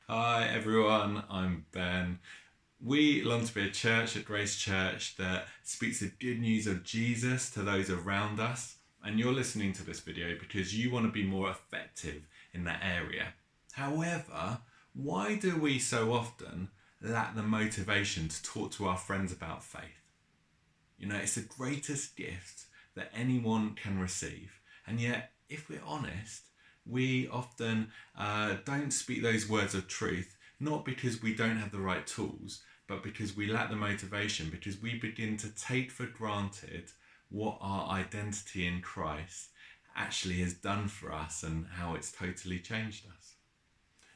Hi everyone, I'm Ben. We long to be a church at Grace Church that speaks the good news of Jesus to those around us. And you're listening to this video because you want to be more effective in that area. However, why do we so often lack the motivation to talk to our friends about faith? You know, it's the greatest gift that anyone can receive. And yet, if we're honest, we often don't speak those words of truth, not because we don't have the right tools, but because we lack the motivation, because we begin to take for granted what our identity in Christ actually has done for us and how it's totally changed us.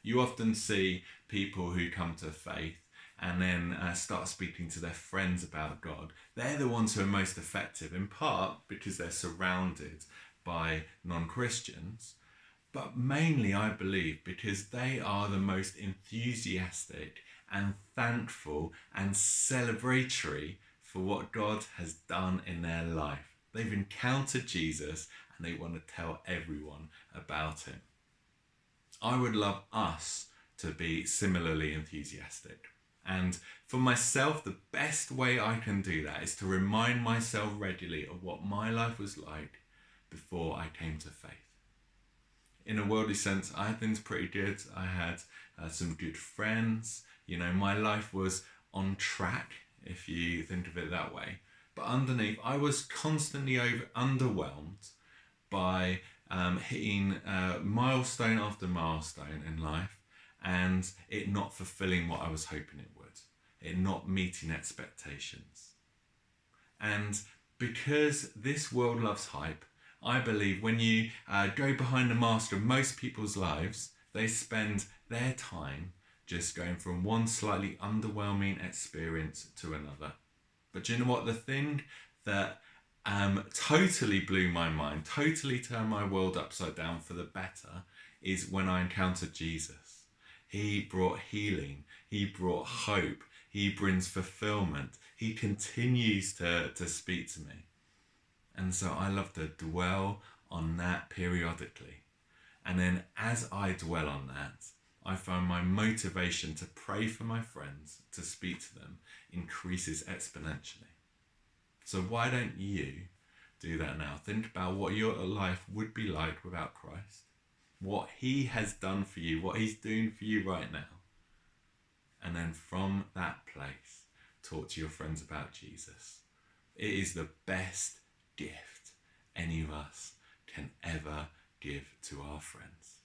You often see people who come to faith and then start speaking to their friends about God. They're the ones who are most effective, in part because they're surrounded by non-Christians, but mainly, I believe, because they are the most enthusiastic and thankful and celebratory for what God has done in their life. They've encountered Jesus and they want to tell everyone about him. I would love us to be similarly enthusiastic. And for myself, the best way I can do that is to remind myself regularly of what my life was like before I came to faith. In a worldly sense, I had things pretty good. I had some good friends. You know, my life was on track, if you think of it that way. But underneath, I was constantly underwhelmed by hitting milestone after milestone in life and it not fulfilling what I was hoping it would, it not meeting expectations. And because this world loves hype, I believe when you go behind the mask of most people's lives, they spend their time just going from one slightly underwhelming experience to another. But do you know what? The thing that totally blew my mind, totally turned my world upside down for the better, is when I encountered Jesus. He brought healing, he brought hope, he brings fulfillment, he continues to speak to me. And so I love to dwell on that periodically. And then as I dwell on that, I find my motivation to pray for my friends, to speak to them, increases exponentially. So why don't you do that now? Think about what your life would be like without Christ, what he has done for you, what he's doing for you right now. And then from that place, talk to your friends about Jesus. It is the best gift any of us can ever give to our friends.